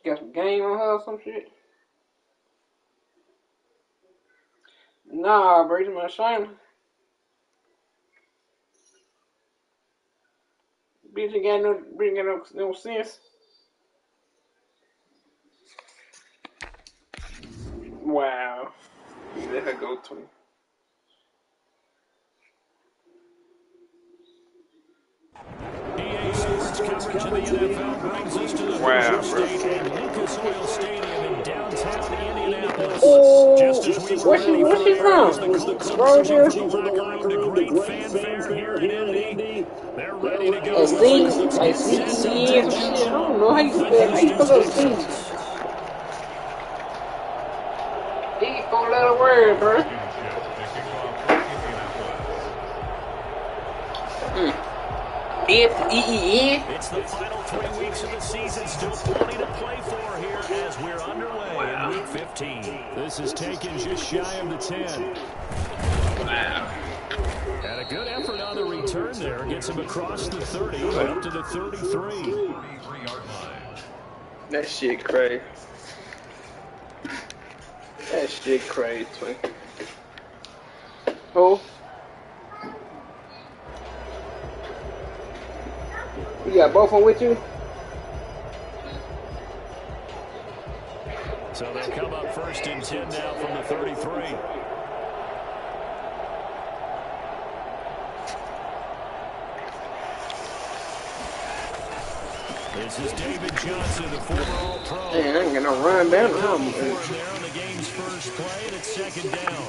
Got some game on her or some shit? Nah, bro, you my shiner. Bitch ain't got no sense. Wow. You let her go to me. EA Sports coverage of the NFL brings us to the Hoosier Stadium, Lucas Oil Stadium in downtown Indianapolis. Oh, Just as we were ready for she the from? Colts emerging from the locker room to great fanfare here in Indy. They're ready to go with what looks like 10 touchdowns all over the Houston Texans. He 4-letter word, bro. It's the final 3 weeks of the season, still plenty to play for here as we're underway in week 15. This is taken just shy of the 10. Wow. And a good effort on the return there. Gets him across the 30 and up to the 33. That shit crazy. That shit crazy, twin. Who? You got both of them with you? So they come up 1st and 10 now from the 33. This is David Johnson, the former All-Pro. Man, I ain't got no run down. There on the game's first play, and it's 2nd down.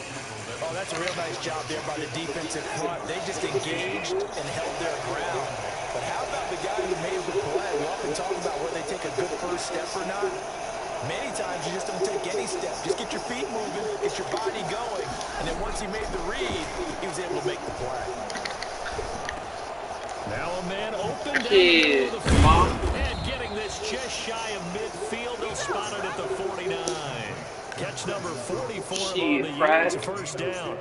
Oh, that's a real nice job there by the defensive front. They just engaged and held their ground. But how about the guy who made the play? We often talk about whether they take a good first step or not. Many times you just don't take any step. Just get your feet moving, get your body going. And then once he made the read, he was able to make the play. Now a man open down the middle of the field. And getting this just shy of midfield. They'll spot it at the 49. Catch number 44 on the year. It's a 1st down.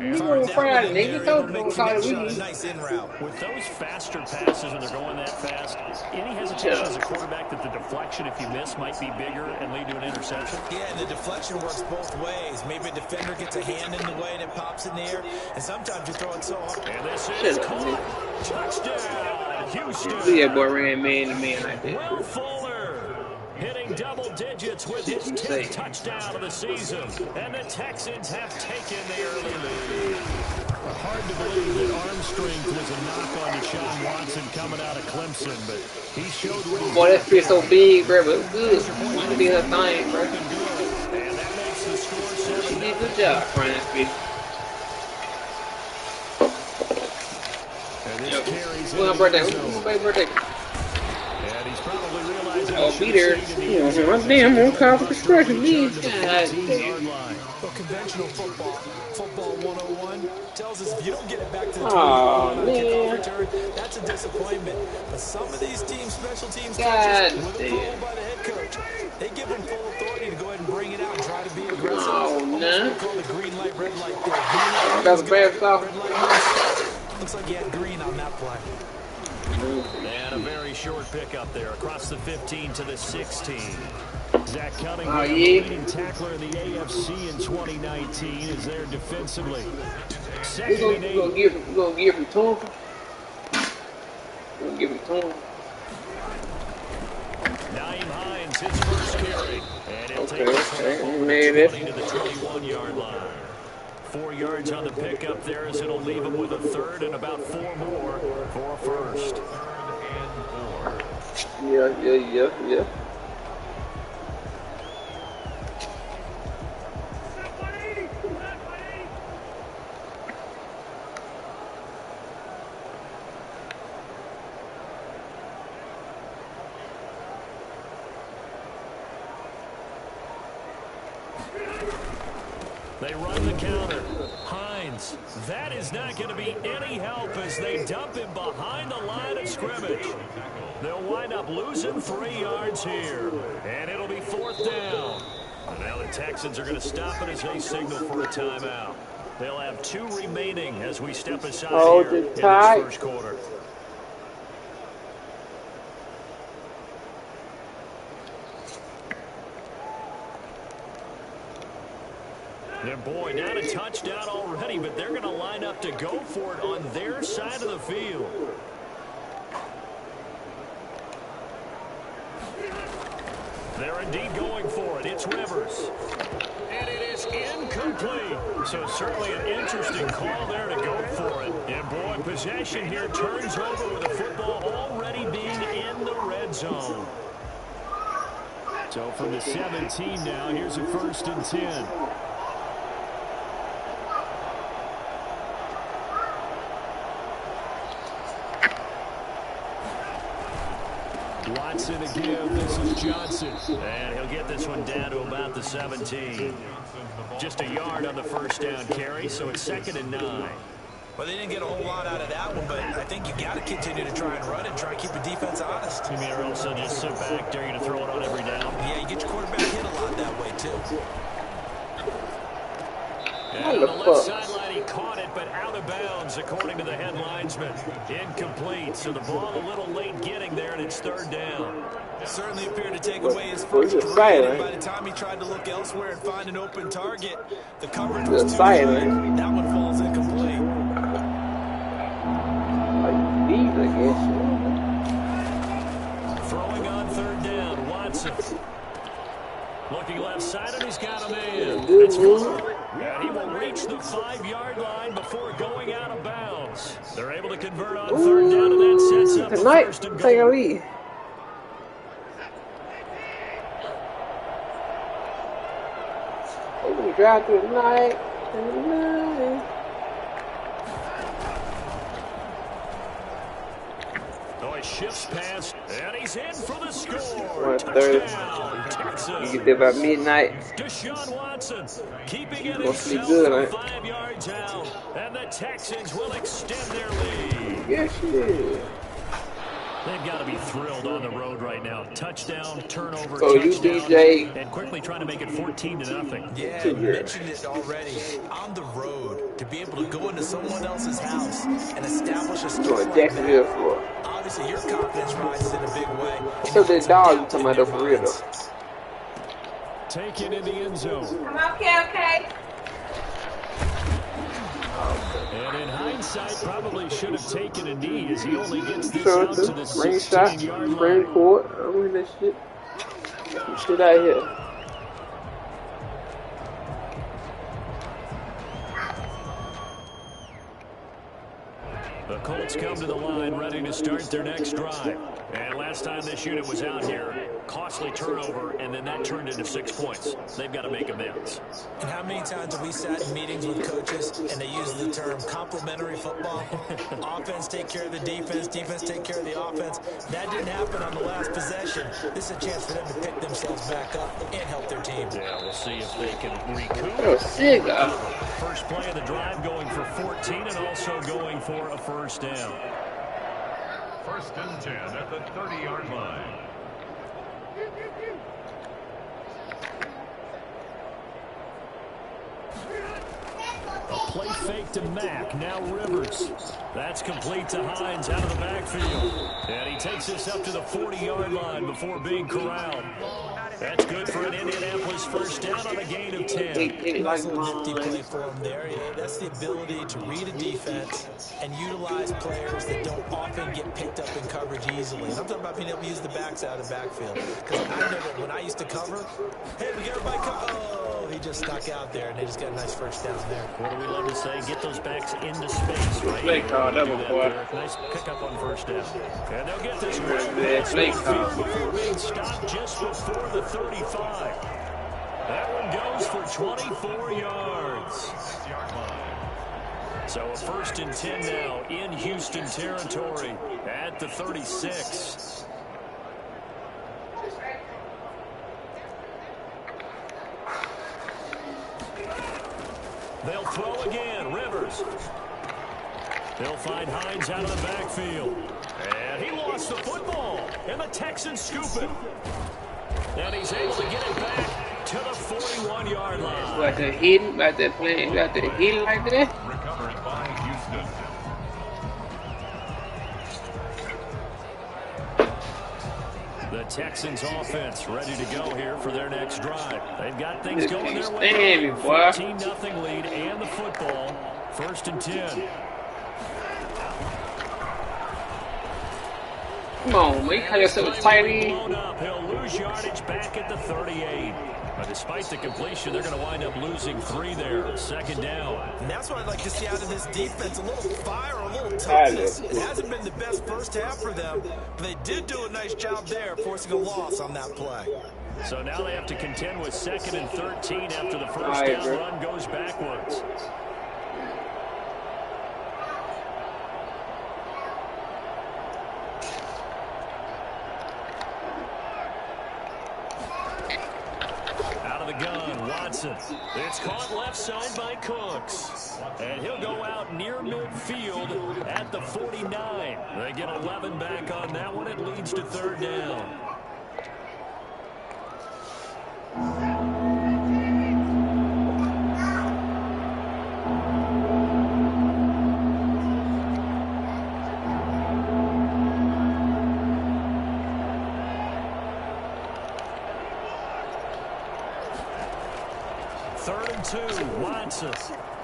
You gonna Friday, nigga. Told you gonna call it Nice in route. With those faster passes when they're going that fast, any hesitation as a quarterback that the deflection, if you miss, might be bigger and lead to an interception? Yeah, and the deflection works both ways. Maybe a defender gets a hand in the way and it pops in the air, and sometimes you throw it so hard. And this is caught. Touchdown, Houston. Yeah, boy ran man to man like that. Will Fuller hitting double digits with his 10th touchdown of the season. And the Texans have taken the early lead. Hard to believe that arm strength was a knock on Deshaun Watson coming out of Clemson, but he showed what he's. Boy, that feel so big, bro, but good. She did her thing, bro. And that makes the score 7. She did a good job, Brian. Well, birthday. Who's my birthday? And he's probably realizing I'll be there. You know, I'm damn on call for construction, man. Well, conventional football 101 tells us if you don't get it back to the 20 man, return, that's a disappointment. But some of these teams, special teams God coaches, with approval by the head coach, they give them full authority to go ahead and bring it out and try to be aggressive. Oh, no. Call the green light, red light there. That's a bad stuff. Looks like he had green on that play. And a very short pickup there across the 15 to the 16. Zach Cunningham, the leading tackler in the AFC in 2019, is there defensively. We're gonna give him to him. We're gonna give him to him. Naeem Hines, his first carry. And he'll take this one to the 21-yard line. 4 yards on the pickup there as it'll leave him with a 3rd and about 4 more for a 1st. Yeah. They run the counter. Hines, that is not going to be any help as they dump him behind the line of scrimmage. They'll wind up losing 3 yards here, and it'll be 4th down. And now the Texans are going to stop it as they signal for a timeout. They'll have 2 remaining as we step aside here in this first quarter. And boy, not a touchdown already, but they're going to line up to go for it on their side of the field. They're indeed going for it. It's Rivers. And it is incomplete. So certainly an interesting call there to go for it. And boy, possession here turns over with the football already being in the red zone. So from the 17 now, here's a 1st and 10. Watson again. This is Johnson. And he'll get this one down to about the 17. Just a yard on the 1st down carry, so it's 2nd and 9. Well, they didn't get a whole lot out of that one, but I think you got to continue to try and run and try and keep the defense honest. You mean or also just sit back, dare you to throw it on every down? Yeah, you get your quarterback hit a lot that way, too. And on the left sideline, he caught it, but out of bounds, according to the head linesman. Incomplete, so the ball a little late getting there, and it's 3rd down. Certainly appeared to take away his first read, and by the time he tried to look elsewhere and find an open target, the coverage was too tight. That one falls incomplete. Throwing on 3rd down, Watson. Looking left side, and he's got a man. It's Fuller. And he will reach the 5-yard line before going out of bounds. They're able to convert on 3rd down, and that sets up the 1st and goal. We drive through the night. Oh, he shifts past, and he's in for the score. Touchdown, Texas. You get there by midnight. Deshaun Watson keeping it Must be himself good, from 5 yards out, and the Texans will extend their lead. Yes, yeah. They've got to be thrilled on the road right now. Touchdown, turnover, Oh, you touchdown, DJ. and quickly trying to make it 14-0. Yeah, you mentioned it already. On the road, to be able to go into someone else's house and establish a score like that. Obviously, your confidence rises in a big way. So the dog talking about for real though. Taken in the end zone. Okay. And in hindsight, probably should have taken a knee as he only gets this out to the 16-yard line. Brain court. I mean that shit. Shit out here. The Colts come to the line ready to start their next drive. And last time this unit was out here, costly turnover, and then that turned into 6 points. They've got to make amends. And how many times have we sat in meetings with coaches and they use the term complementary football? Offense take care of the defense, defense take care of the offense. That didn't happen on the last possession. This is a chance for them to pick themselves back up and help their team. Yeah, we'll see if they can recoup. First play of the drive going for 14 and also going for a 1st down. 1st and 10 at the 30-yard line. A play fake to Mack, now Rivers. That's complete to Hines out of the backfield. And he takes this up to the 40-yard line before being corralled. That's good for an Indianapolis 1st down on a gain of 10. Nice little nifty play for him there. Yeah, that's the ability to read a defense and utilize players that don't often get picked up in coverage easily. And I'm talking about being able to use the backs out of the backfield. Because I know that when I used to cover, hey, we get everybody cover. Oh, he just stuck out there, and they just got a nice 1st down there. What do we love to say? Get those backs into space, right? Snake call, that was boy. Nice pickup on 1st down. And they'll get this snake call. before being stopped just before the 35. That one goes for 24 yards. So a 1st and 10 now in Houston territory at the 36. They'll throw again. Rivers. They'll find Hines out of the backfield. And he lost the football. And the Texans scoop it. And he's able to get it back to the 41-yard line. Got the hit, got the play, got the hit like that. Recovered by Houston. The The Texans offense ready to go here for their next drive. They've got things going their way. Stand me, boy. 14-0 lead and the football. 1st and 10. Come on, man. You call yourself a tight end. He'll lose yardage back at the 38. But despite the completion, they're going to wind up losing 3 there. 2nd down. And that's what I'd like to see out of this defense. A little fire, a little toughness. It hasn't been the best first half for them, but they did do a nice job there, forcing a loss on that play. So now they have to contend with 2nd and 13 after the first down run goes backwards. It's caught left side by Cooks. And he'll go out near midfield at the 49. They get 11 back on that one. It leads to 3rd down. Watson.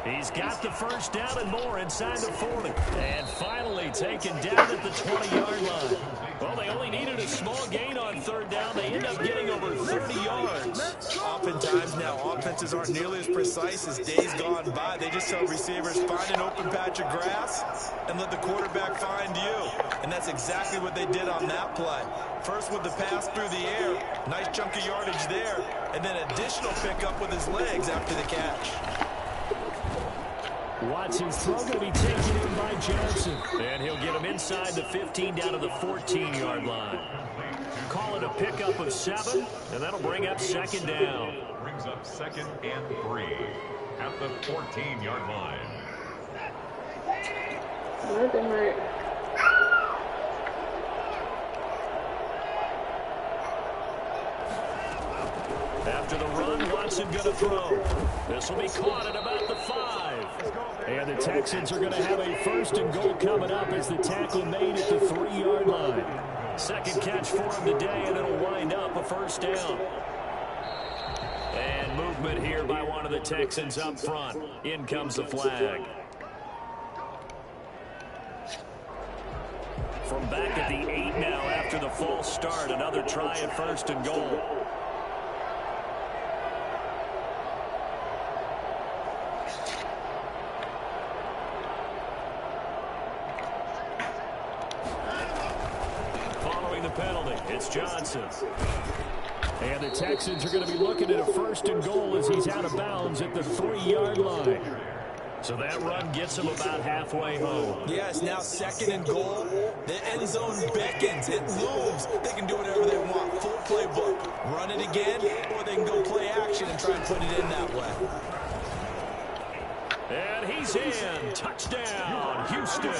He's got the first down and more inside the 40. And finally taken down at the 20-yard line. Well, they only needed a small gain on 3rd down. They end up getting over 30 yards. Oftentimes now, offenses aren't nearly as precise as days gone by. They just tell receivers, find an open patch of grass and let the quarterback find you. And that's exactly what they did on that play. First with the pass through the air. Nice chunk of yardage there. And then additional pickup with his legs after the catch. Watson's throw going to be taken in by Johnson. And he'll get him inside the 15 down to the 14-yard line. Call it a pickup of 7, and that'll bring up 2nd down. Brings up 2nd and 3 at the 14-yard line. After the run, Watson going to throw. This will be caught at about the 5. And the Texans are going to have a 1st and goal coming up as the tackle made at the 3-yard line. 2nd catch for him today, and it'll wind up a 1st down. And movement here by one of the Texans up front. In comes the flag. From back at the 8 now after the false start, another try at 1st and goal. It's Johnson. And the Texans are going to be looking at a 1st and goal as he's out of bounds at the 3-yard line. So that run gets him about halfway home. Yes, now 2nd and goal. The end zone beckons. It looms. They can do whatever they want. Full playbook. Run it again, or they can go play action and try and put it in that way. And he's in. Touchdown, Houston.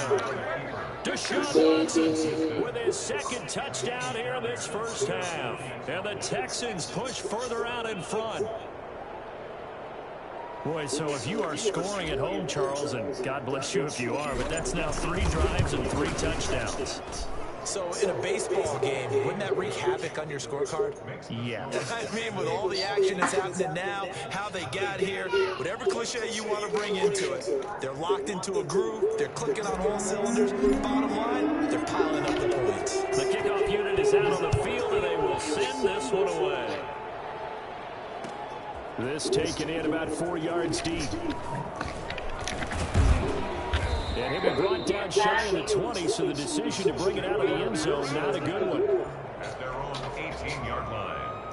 Deshaun Watson with his 2nd touchdown here in this first half. And the Texans push further out in front. Boy, so if you are scoring at home, Charles, and God bless you if you are, but that's now 3 drives and 3 touchdowns. So in a baseball game, wouldn't that wreak havoc on your scorecard? Yeah. I mean, with all the action that's happening now, how they got here, whatever cliche you want to bring into it, they're locked into a groove, they're clicking on all cylinders. Bottom line, they're piling up the points. The kickoff unit is out on the field, and they will send this one away. This taken in about 4 yards deep. And he'll be brought down shy of the 20, so the decision to bring it out of the end zone, not a good one. At their own 18-yard line.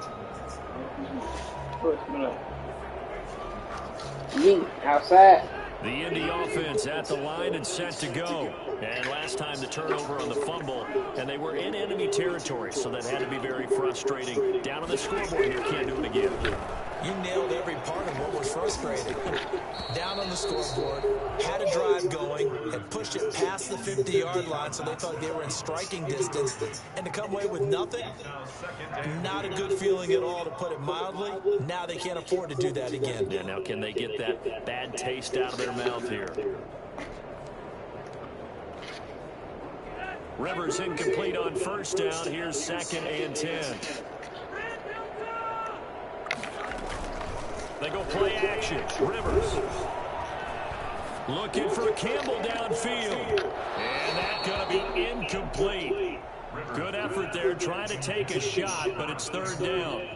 Outside. The Indy offense at the line and set to go. And last time the turnover on the fumble, and they were in enemy territory, so that had to be very frustrating. Down on the scoreboard here, can't do it again. You nailed every part of what was frustrating. Down on the scoreboard, had a drive going, had pushed it past the 50-yard line, so they thought they were in striking distance. And to come away with nothing, not a good feeling at all, to put it mildly. Now they can't afford to do that again. Yeah, now can they get that bad taste out of their mouth here? Rivers incomplete on first down. Here's 2nd and 10. They go play action. Rivers looking for Campbell downfield. And that's going to be incomplete. Good effort there trying to take a shot, but it's 3rd down.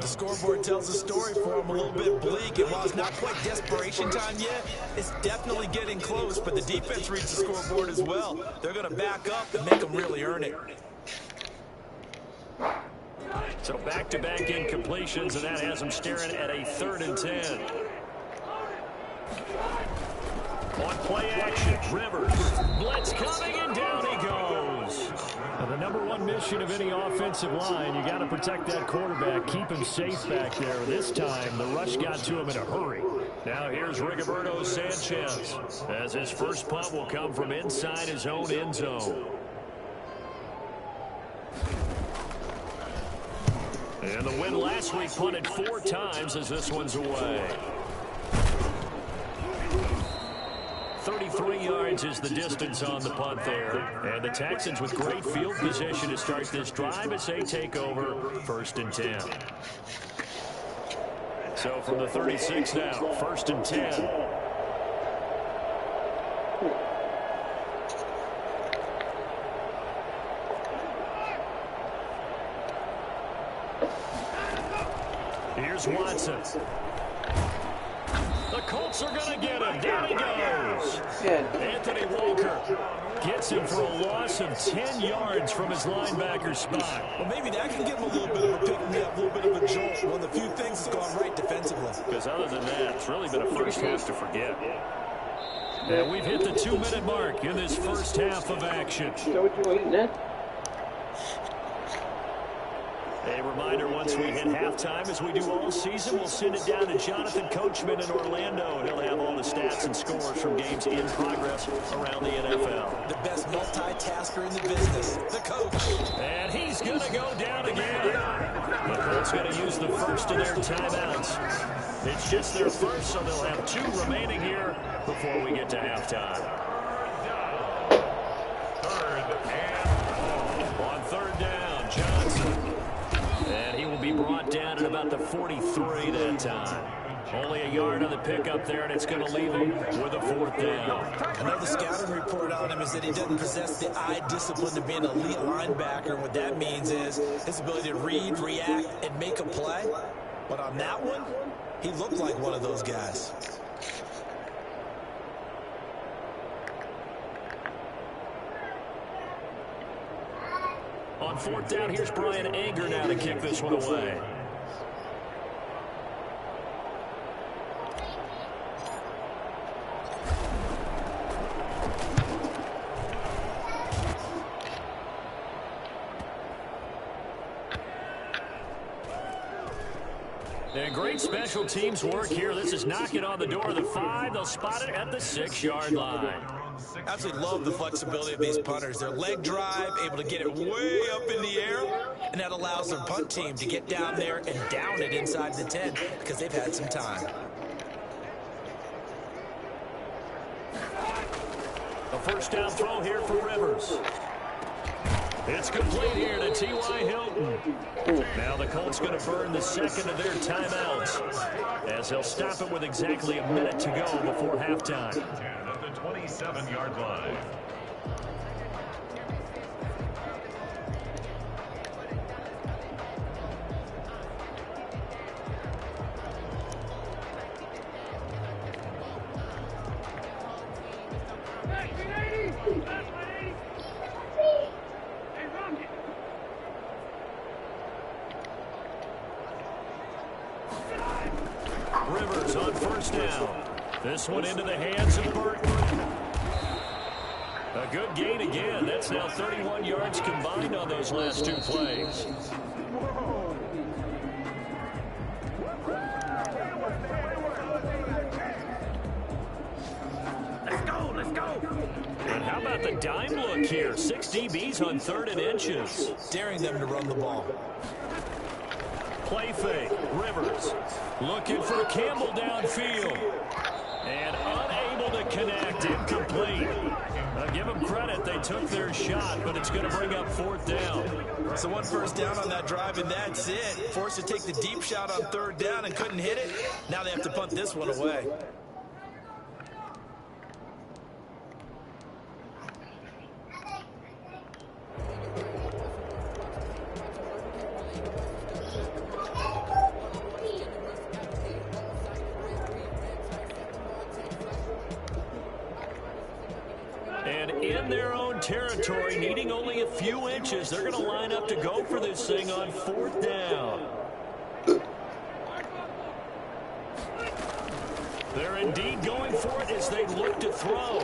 The scoreboard tells a story for him, a little bit bleak, and while it's not quite desperation time yet, it's definitely getting close, but the defense reads the scoreboard as well. They're going to back up and make them really earn it. So back-to-back incompletions, and that has them staring at a 3rd and 10. On play action, Rivers. Blitz coming, and down he goes. Now, the #1 mission of any offensive line, you got to protect that quarterback, keep him safe back there. This time, the rush got to him in a hurry. Now here's Rigoberto Sanchez, as his first punt will come from inside his own end zone. And the win last week punted 4 times as this one's away. 33 yards is the distance on the punt there. And the Texans with great field position to start this drive as they take over 1st and 10. So from the 36 now, 1st and 10. Here's Watson. The Colts are going to get him. Down he goes. Anthony Walker gets him for a loss of 10 yards from his linebacker spot. Well, maybe that can give him a little bit of a pick-me-up, a little bit of a jolt. One of the few things that's gone right defensively. Because other than that, it's really been a first half to forget. And we've hit the 2-minute mark in this first half of action. So what you eating, Ned? A reminder, once we hit halftime, as we do all season, we'll send it down to Jonathan Coachman in Orlando. He'll have all the stats and scores from games in progress around the NFL. The best multitasker in the business, the coach. And he's going to go down again. The Colts going to use the first of their timeouts. It's just their first, so they'll have 2 remaining here before we get to halftime. On 3rd down, Johnson. And he will be brought down at about the 43 that time. Only a yard on the pickup there, and it's going to leave him with a 4th down. Another scouting report on him is that he doesn't possess the eye discipline to be an elite linebacker. What that means is his ability to read, react, and make a play. But on that one, he looked like one of those guys. On 4th down, here's Brian Anger now to kick this one away. And great special teams work here. This is knocking on the door of the 5. They'll spot it at the 6-yard line. Absolutely love the flexibility of these punters. Their leg drive, able to get it way up in the air, and that allows their punt team to get down there and down it inside the 10 because they've had some time. A first down throw here for Rivers. It's complete here to T.Y. Hilton. Now the Colts going to burn the 2nd of their timeouts, as they'll stop it with exactly a minute to go before halftime. 10 at the 27-yard line. Rivers on first down. This one into the hands of Burton. A good gain again. That's now 31 yards combined on those last 2 plays. Let's go. And how about the dime look here? 6 DBs on 3rd and inches. Daring them to run the ball. Play fake. Rivers looking for Campbell downfield. And unable to connect. Incomplete. Give them credit. They took their shot, but it's going to bring up 4th down. So 1 first down on that drive, and that's it. Forced to take the deep shot on 3rd down and couldn't hit it. Now they have to punt this one away. And in their own territory, needing only a few inches, they're going to line up to go for this thing on 4th down. They're indeed going for it as they look to throw.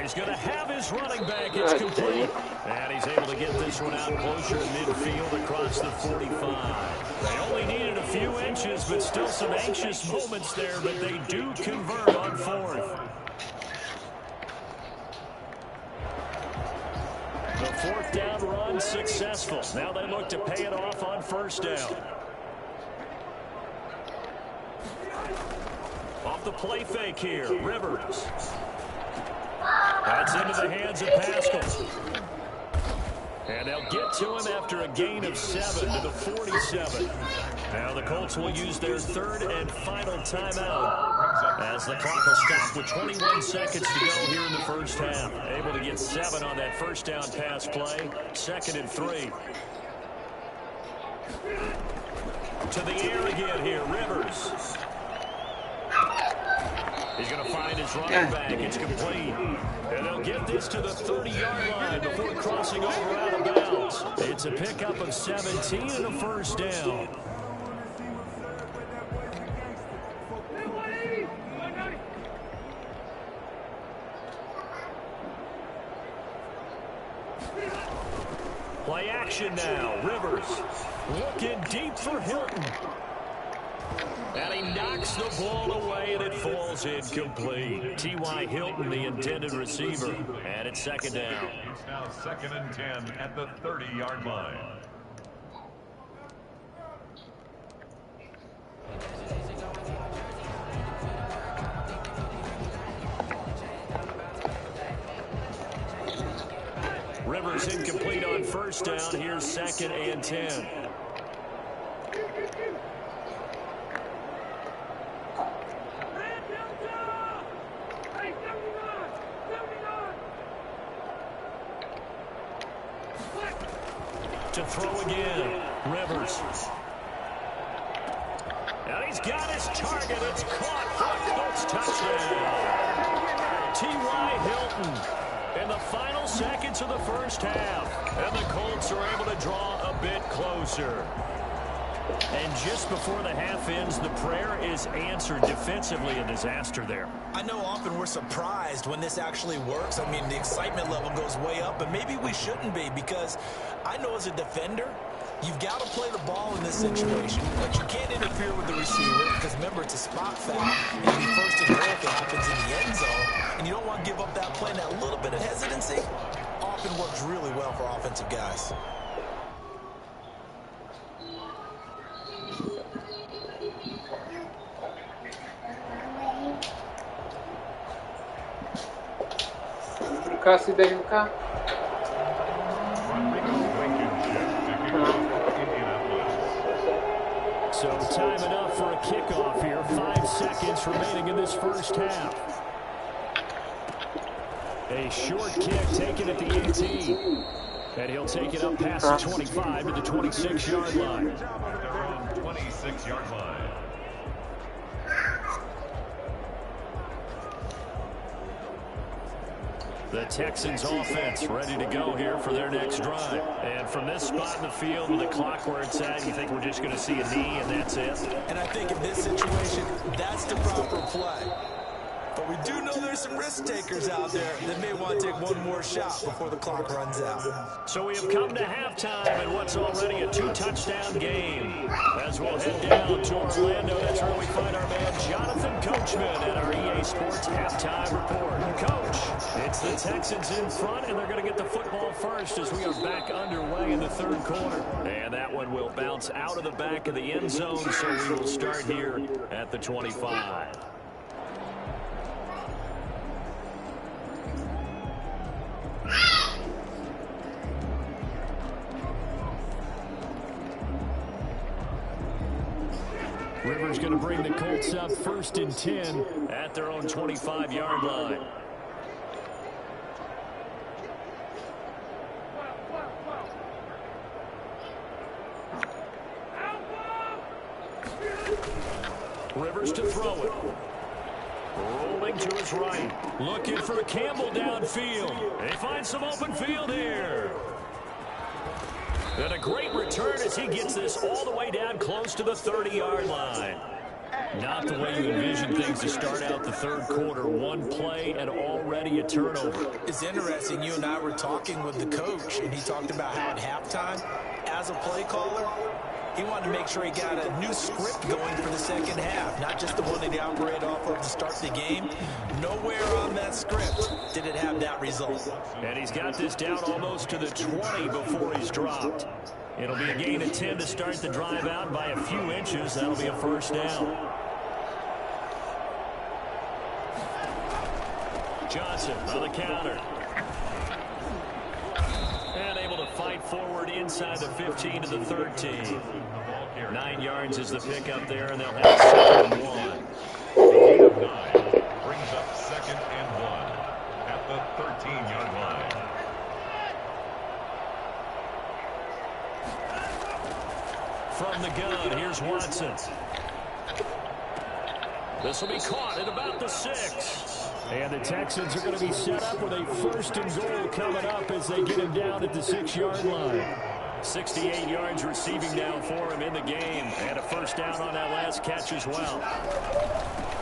He's going to have his running back. It's complete. And he's able to get this one out closer to midfield across the 45. They only needed a few inches, but still some anxious moments there, but they do convert on 4th. The 4th down run successful. Now they look to pay it off on 1st down. Off the play fake here, Rivers. That's into the hands of Pascal. And they'll get to him after a gain of 7 to the 47. Now the Colts will use their 3rd and final timeout as the clock will stop with 21 seconds to go here in the first half. Able to get 7 on that first down pass play. 2nd and 3. To the air again here, Rivers. He's going to find his running back. It's complete. And they'll get this to the 30-yard line before crossing over out of bounds. It's a pickup of 17 and a first down. Play action now. Rivers looking deep for Hilton. And he knocks the ball away, and it falls incomplete. T.Y. Hilton, the intended receiver. And it's 2nd down. It's now 2nd and 10 at the 30-yard line. Rivers incomplete on 1st down. Here's 2nd and 10. To throw again, Rivers. And he's got his target. It's caught for a Colts touchdown. T.Y. Hilton in the final seconds of the first half. And the Colts are able to draw a bit closer. And just before the half ends, the prayer is answered. Defensively, a disaster there. I know often we're surprised when this actually works. I mean, the excitement level goes way up, and maybe we shouldn't be, because I know as a defender, you've got to play the ball in this situation, but you can't interfere with the receiver, because remember, it's a spot foul, and it'll be 1st and goal if it happens in the end zone, and you don't want to give up that play. And that little bit of hesitancy often works really well for offensive guys. Kasih dari muka. So time enough for a kickoff here. 5 seconds remaining in this first half. A short kick taken at the 18. And he'll take it up past the 25 to the 26-yard line. 26-yard line. The Texans offense ready to go here for their next drive. And from this spot in the field with the clock where it's at, you think we're just going to see a knee and that's it? And I think in this situation, that's the proper play. But we do know there's some risk takers out there that may want to take one more shot before the clock runs out. So we have come to halftime in what's already a 2-touchdown game. As we'll head down to Orlando, that's where we find our man Jonathan Coachman at our EA Sports Halftime Report. Coach, it's the Texans in front, and they're going to get the football first as we are back underway in the 3rd quarter. And that one will bounce out of the back of the end zone, so we will start here at the 25. Rivers going to bring the Colts up 1st and 10 at their own 25-yard line. Rivers to throw it. Rolling to his right. Looking for Campbell downfield. They find some open field here. And a great return as he gets this all the way down close to the 30-yard line. Not the way you envision things to start out the third quarter. One play and already a turnover. It's interesting. You and I were talking with the coach, and he talked about how at halftime, as a play caller, he wanted to make sure he got a new script going for the second half, not just the one that he operated off of to start the game. Nowhere on that script did it have that result. And he's got this down almost to the 20 before he's dropped. It'll be a gain of 10 to start the drive out by a few inches. That'll be a first down. Johnson on the counter. And able to fight forward inside the 15 to the 13. 9 yards is the pickup there, and they'll have 2nd and 1. The gain of 9 brings up 2nd and 1 at the 13-yard line. From the gun, here's Watson. This will be caught at about the 6. And the Texans are going to be set up with a 1st and goal coming up as they get him down at the 6-yard line. 68 yards receiving now for him in the game. And a first down on that last catch as well.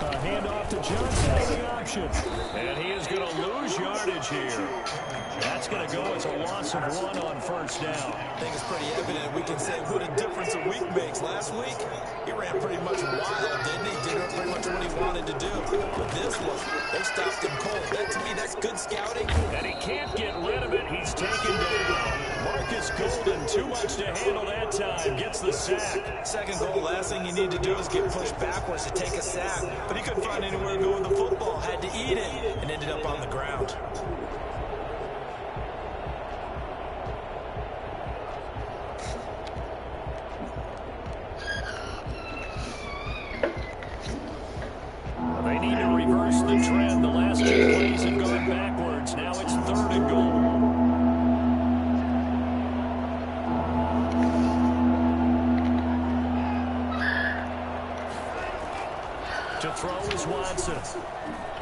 A handoff to Johnson on the option. And he is going to lose yardage here. That's going to go as a loss of 1 on first down. I think it's pretty evident. We can say what a difference a week makes. Last week, he ran pretty much wild, didn't he? Did pretty much what he wanted to do. But this one, they stopped him cold. That, to me, that's good scouting. And he can't get rid of it. He's taken down. Marcus Golden, too much to handle that time. Gets the sack. Second goal, last thing you need to do is get pushed backwards to take a sack. But he couldn't find anywhere to go with the football. Had to eat it and ended up on the ground. They need to reverse the trend. The last 2 plays have gone backwards. Now it's 3rd and goal. To throw is Watson.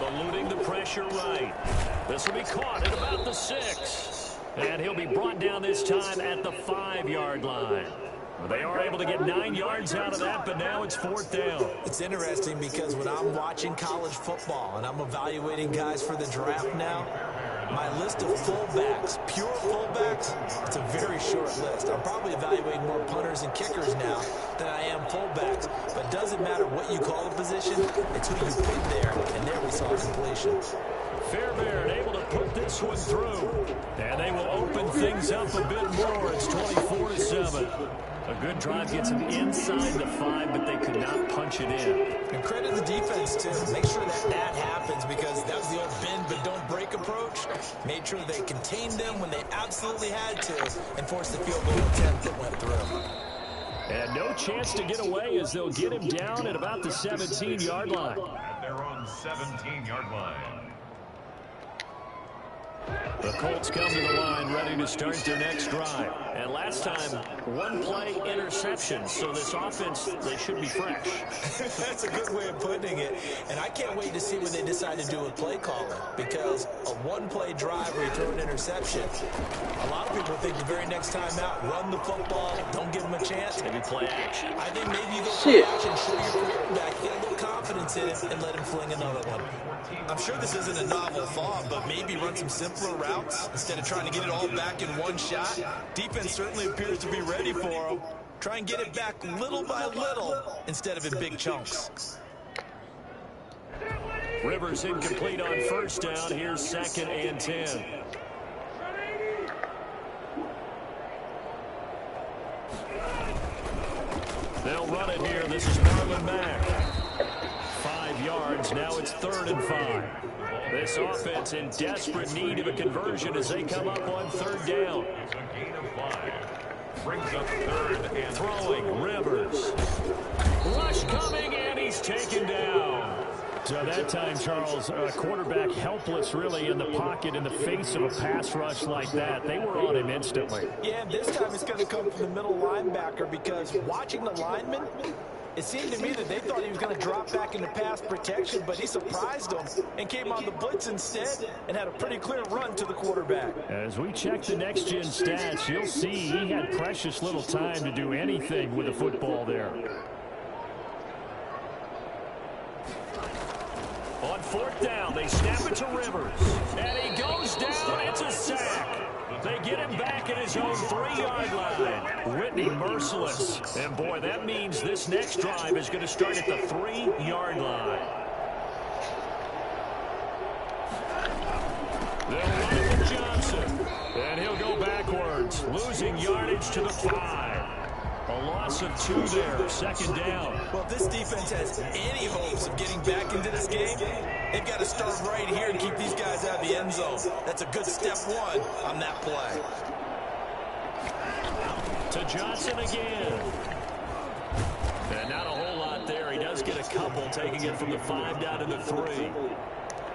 Eluding the pressure right. This will be caught at about the 6. And he'll be brought down this time at the 5-yard line. They are able to get 9 yards out of that, but now it's 4th down. It's interesting because when I'm watching college football and I'm evaluating guys for the draft now, my list of fullbacks, pure fullbacks, it's a very short list. I'm probably evaluating more punters and kickers now than I am fullbacks. But it doesn't matter what you call a position, it's who you pick there, and there we saw completion. Fairbairn able to put this one through. And they will open things up a bit more. It's 24-7. A good drive gets them inside the 5, but they could not punch it in. And credit the defense, too. Make sure that happens because that was the old bend but don't break approach. Made sure they contained them when they absolutely had to and forced the field goal attempt that went through. And no chance to get away as they'll get him down at about the 17-yard line. At their own 17-yard line. The Colts come to the line ready to start their next drive. And last time, 1 play interception. So this offense, they should be fresh. That's a good way of putting it. And I can't wait to see what they decide to do with play calling. Because a 1-play drive where you throw an interception, a lot of people think the very next time out, run the football, don't give them a chance. Maybe play action. I think maybe you go play action, show your quarterback, get a little confidence in it, and let him fling another one. I'm sure this isn't a novel thought, but maybe run some simpler routes instead of trying to get it all back in one shot. Defense certainly appears to be ready for them. Try and get it back little by little instead of in big chunks. Rivers incomplete on first down. Here's 2nd and 10. They'll run it here. This is Marlon Mack. 5 yards. Now it's 3rd and 5. This offense in desperate need of a conversion as they come up on 3rd down. It's a gain of 5. Brings up 3rd and Throwing, Rivers. Rush coming, and he's taken down. So that time, Charles, quarterback helpless really in the pocket in the face of a pass rush like that. They were on him instantly. Yeah, and this time it's going to come from the middle linebacker because watching the lineman, it seemed to me that they thought he was going to drop back into pass protection, but he surprised them and came on the blitz instead and had a pretty clear run to the quarterback. As we check the next-gen stats, you'll see he had precious little time to do anything with the football there. On 4th down, they snap it to Rivers. And he goes down. It's a sack. They get him back at his own 3-yard line. Whitney merciless. And, boy, that means this next drive is going to start at the 3-yard line. They'll run it with Johnson. And he'll go backwards, losing yardage to the 5. A loss of 2 there, 2nd down. Well, if this defense has any hopes of getting back into this game, they've got to start right here and keep these guys out of the end zone. That's a good step 1 on that play. To Johnson again. And not a whole lot there. He does get a couple, taking it from the 5 down to the 3.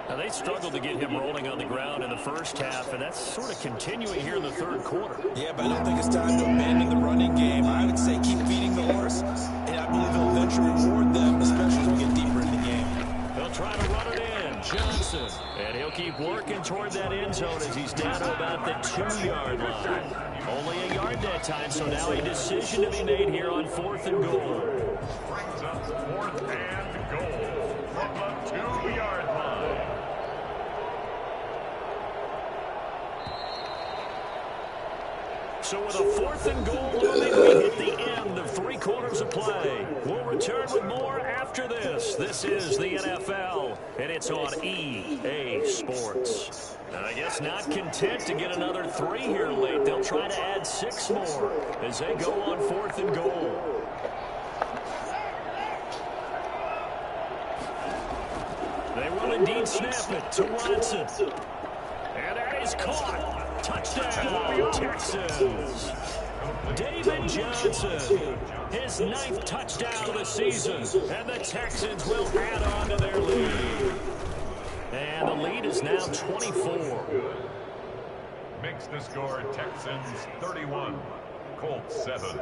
Now, they struggled to get him rolling on the ground in the first half, and that's sort of continuing here in the 3rd quarter. Yeah, but I don't think it's time to abandon the running game. I would say keep feeding the horse, and I believe he'll eventually reward them, especially as we get deeper in the game. They'll try to run it in. Johnson. And he'll keep working toward that end zone as he's down to about the 2-yard line. Only a yard that time, so now a decision to be made here on 4th and goal. brings up 4th and goal from the 2-yard line. So with a 4th and goal looming, we hit the end of 3 quarters of play. We'll return with more after this. This is the NFL, and it's on EA Sports. I guess not content to get another 3 here late. They'll try to add 6 more as they go on 4th and goal. They will indeed snap it to Watson. And that is caught. Touchdown, Texans. David Johnson, his 9th touchdown of the season, and the Texans will add on to their lead. And the lead is now 24. Makes the score Texans 31, Colts 7.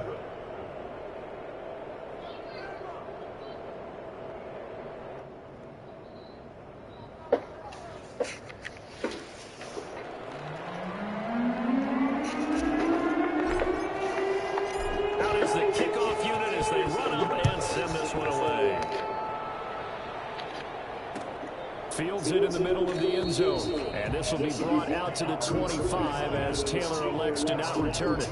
Fields it in the middle of the end zone. And this will be brought out to the 25 as Taylor elects to not return it.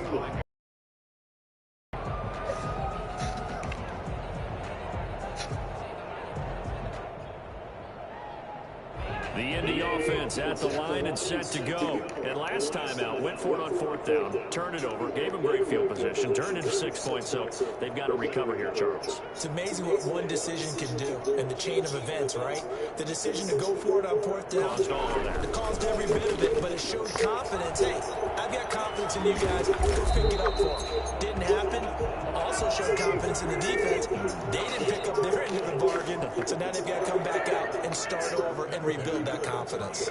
The Indy offense at the line and set to go. And last time out, went for it on 4th down, turned it over, gave them great field position, turned into 6 points, so they've got to recover here, Charles. It's amazing what one decision can do in the chain of events, right? The decision to go for it on 4th down, it caused every bit of it, but it showed confidence. Hey, I've got confidence in you guys. Go pick it up for them. Didn't happen. Also showed confidence in the defense. They didn't pick up their end of the bargain, so now they've got to come back out and start over and rebuild that confidence.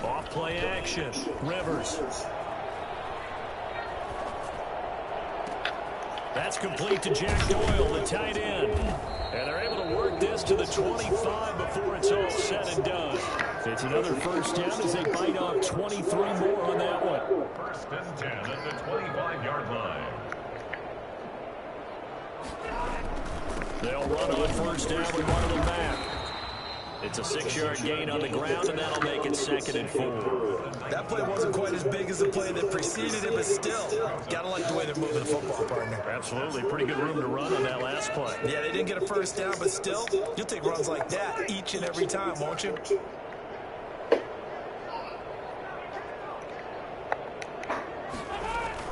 Off play action. Rivers. That's complete to Jack Doyle, the tight end. And they're able to work this to the 25 before it's all said and done. It's another first down as they bite off 23 more on that one. 1st and 10 at the 25-yard line. They'll run on 1st down with one of them back. It's a 6-yard gain on the ground, and that'll make it 2nd and 4. That play wasn't quite as big as the play that preceded it, but still, gotta like the way they're moving the football, partner. Absolutely. Pretty good room to run on that last play. Yeah, they didn't get a first down, but still, you'll take runs like that each and every time, won't you?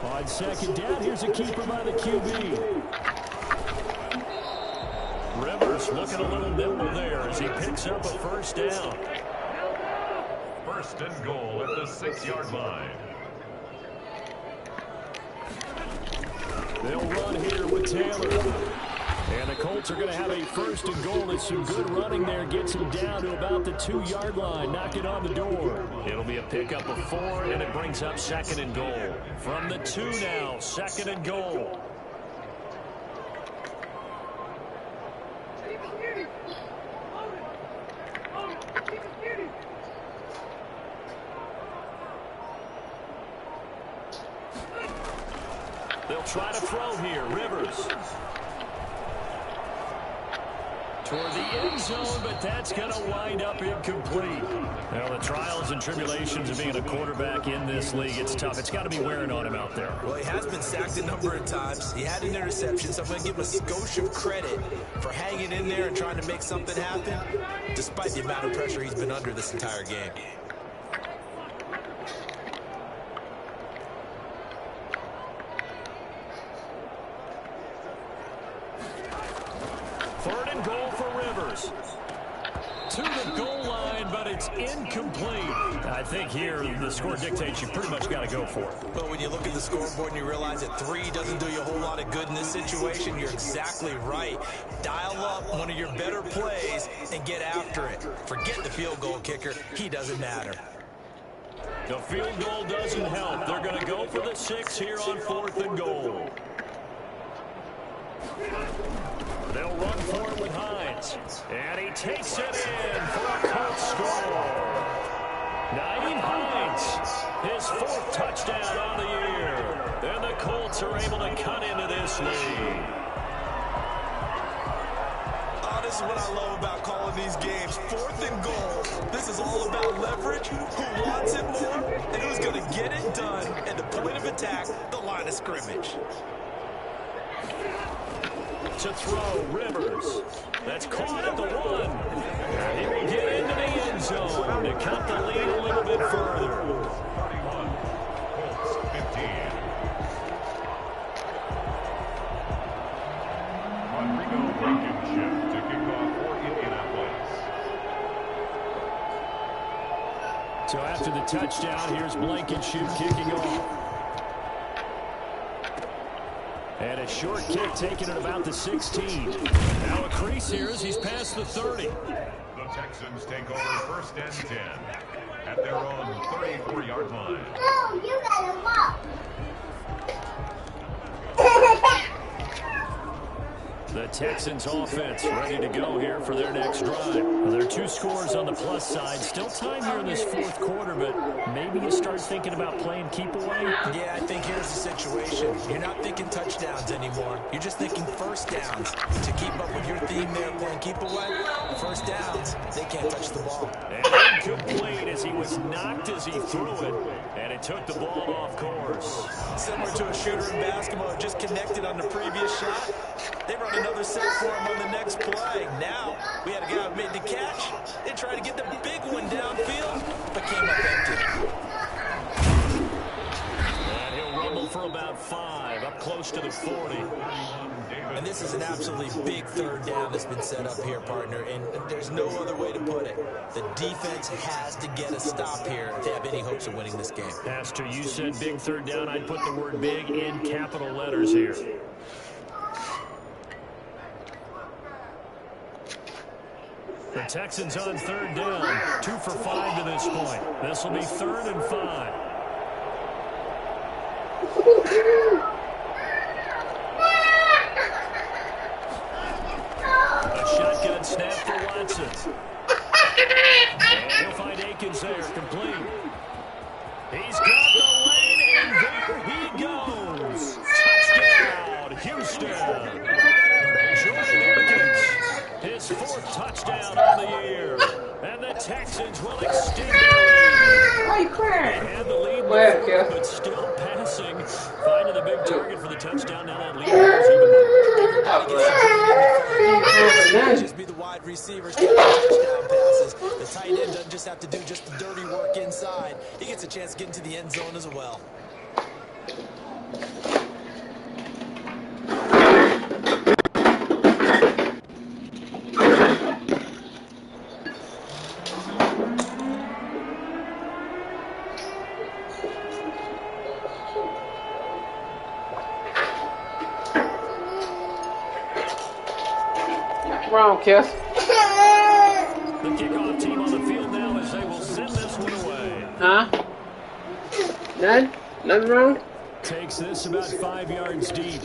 On 2nd down, here's a keeper by the QB. Rivers looking a little nimble there as he picks up a first down. First and goal at the 6-yard line. They'll run here with Taylor. And the Colts are going to have a first and goal. It's some good running there. Gets him down to about the 2-yard line. Knock it on the door. It'll be a pickup of 4, and it brings up second and goal. From the 2 now, second and goal. They'll try to throw here. Rivers. Toward the end zone, but that's going to wind up incomplete. Now, the trials and tribulations of being a quarterback in this league, it's tough. It's got to be wearing on him out there. Well, he has been sacked a number of times. He had an interception, so I'm going to give him a skosh of credit for hanging in there and trying to make something happen, despite the amount of pressure he's been under this entire game. Third and goal for Rivers. To the goal line, but it's incomplete. I think here the score dictates you pretty much got to go for it. But when you look at the scoreboard and you realize that 3 doesn't do you a whole lot of good in this situation, you're exactly right. Dial up one of your better plays and get after it. Forget the field goal kicker. He doesn't matter. The field goal doesn't help. They're going to go for the 6 here on 4th and goal. They'll run for it with Hines. And he takes it in for a Colts score. Nyheim Hines, his 4th touchdown on the year. And the Colts are able to cut into this lead. This is what I love about calling these games. 4th and goal. This is all about leverage, who wants it more, and who's going to get it done at the point of attack, the line of scrimmage. To throw, Rivers. That's caught at the 1. And he will get into the end zone to cut the lead a little bit further. 31, Colts 15. Rodrigo Blankenship to kick off for Indianapolis. So after the touchdown, here's Blankenship kicking off. And a short kick taken at about the 16. Now a crease here as he's past the 30. The Texans take over first and 10 at their own 34-yard line. No, you gotta walk. The Texans offense ready to go here for their next drive. Well, there are 2 scores on the plus side. Still time here in this 4th quarter, but maybe you start thinking about playing keep away. Yeah, I think here's the situation. You're not thinking touchdowns anymore. You're just thinking first downs. To keep up with your theme there, playing keep away, first downs, they can't touch the ball. And incomplete as he was knocked as he threw it. And it took the ball off course. Similar to a shooter in basketball, just connected on the previous shot. They run another set for him on the next play. Now, we had a guy who made the catch. They tried to get the big one downfield, but came up empty. And he'll rumble for about 5, up close to the 40. And this is an absolutely big 3rd down that's been set up here, partner, and there's no other way to put it. The defense has to get a stop here if they have any hopes of winning this game. Pastor, you said big 3rd down. I'd put the word big in capital letters here. The Texans on 3rd down, 2 for 5 to this point. This will be 3rd and 5. A shotgun snap for Watson. And he'll find Akins there, complete. He's got the lane, and there he goes. Touchdown, Houston. Jordan Akins, his 4th touchdown on the year. And the Texans will extend their lead. Why you crying? They had the lead Where, before, yeah. but still passing. Finding the big target for the touchdown. Now that lead is even more. Just be the wide receivers getting touchdown passes. The tight end doesn't just have to do just the dirty work inside. He gets a chance to get into the end zone as well. Wrong, Kiss. The kickoff team on the field now as they will send this one away. Huh? Nothing wrong? Takes this about 5 yards deep.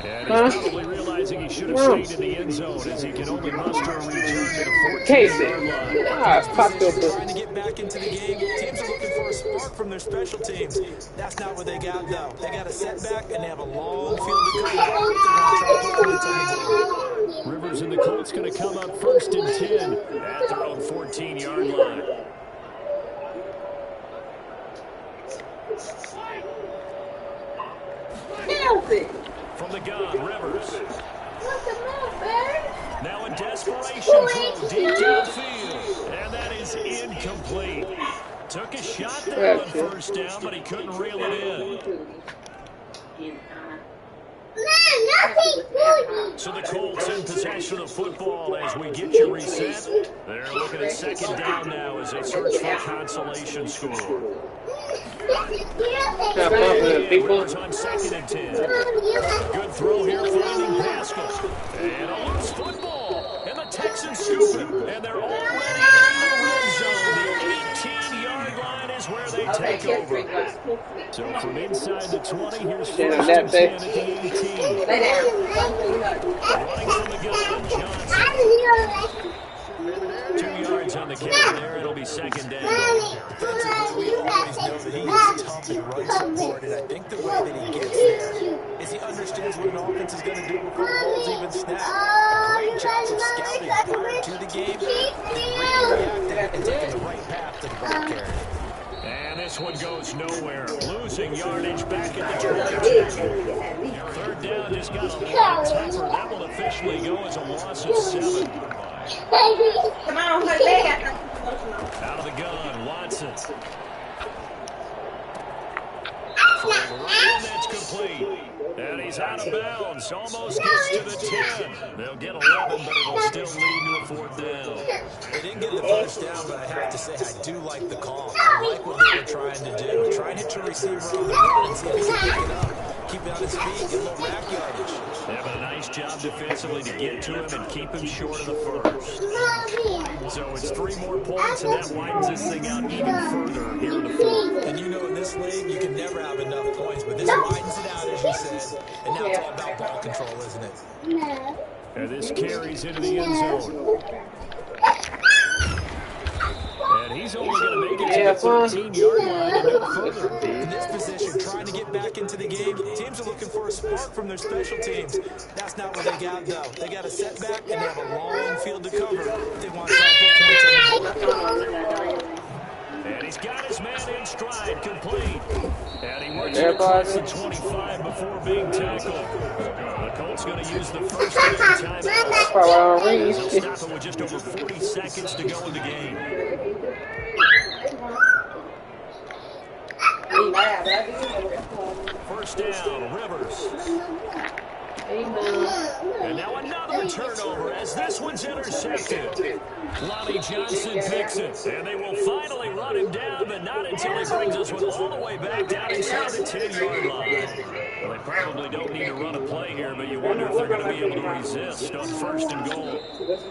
And he's probably realizing he should have stayed in the end zone as he can only muster a return to the 14-yard line. Trying to get back into the game. Teams are looking for a spark from their special teams. That's not what they got, though. They got a setback, and they have a long field to go. Rivers and the Colts going to come up 1st and 10 at their own 14-yard line. From the gun, Rivers. Now a desperation throw deep downfield. And that is incomplete. Took a shot there on 1st down, but he couldn't reel it in. So the Colts in possession of the football as we get you reset. They're looking at 2nd down now as they search for a consolation score. Rivers on 2nd and 10. Good throw here, finding Pascal. And a loose football. And the Texans scoop it. And they're already in the red zone. The 18-yard line is where they take over. So from inside the 20, here's 1st and 10 at the 18. Running from the gun, Johnson. 2 yards on the carry there. It'll be 2nd down. Defensively, we always know that he is tough and run support, and I think the way that he gets there is he understands what an offense is going to do before the ball's even snapped. Great job of scouting prior to the game, and reacting and taking the right path to the ball carrier. And this one goes nowhere. Losing yardage back at the 22. 3rd down just got a lot tougher. That will officially go as a loss of 7. Come on, put it back. Out of the gun, Watson. That's complete. And he's out of bounds. Almost gets to the 10. They'll get 11, but it'll still lead to a 4th down. They didn't get the 1st down, but I have to say I do like the call. I like what they were trying to do. Try and hit your receiver on the run and see if he can pick it up. Keep it on his feet, get a little rack yardage. They have a nice job defensively to get to him and keep him short of the 1st. So it's 3 more points, and that widens this thing out even further here in the 4th. And you know in this league, you can never have enough points, but this widens it out, as you said. And now it's all about ball control, isn't it? And this carries into the end zone. And he's only going to make it to the 13-yard line and no further. In this position, trying to get back into the game, teams are looking for a spark from their special teams. That's not what they got, though. They got a setback, and they have a long field to cover. They want to try to put points in. And he's got his man in stride, complete. And he works it across the 25 before being tackled. The Colts going to use the 1st timeout. They'll stop it with just over 40 seconds to go in the game. First down, Rivers. And now another turnover as this one's intercepted. Lonnie Johnson picks it. And they will finally run him down, but not until he brings this one all the way back down inside the 10-yard line. Well, they probably don't need to run a play here, but you wonder if they're going to be able to resist on 1st and goal.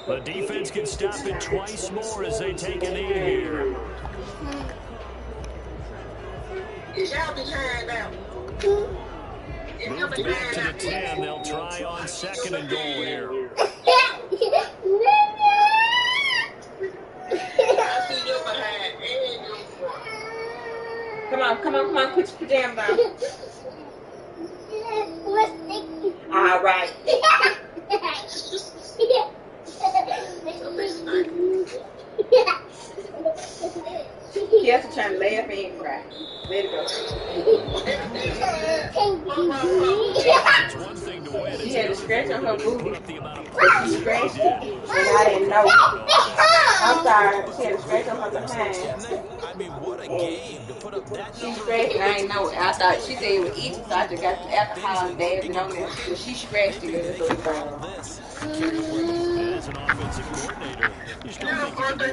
The defense can stop it twice more as they take a knee here. Move back to the 10. They'll try on 2nd and goal here. Come on, put your pajamas on. All right. Yes, trying to laugh and cry. Let it go. It's one thing to win. She had a scratch on her booty. Put up the amount of But she scratched it, and I didn't know. I'm sorry. She had a scratch on her behind. I mean, what a game to put up that She number. scratched it, I didn't know. I thought she said it was easy, so I just got the alcohol and dabbed it on there. But she scratched it. They can handle this. As an offensive coordinator, you still think you can do it.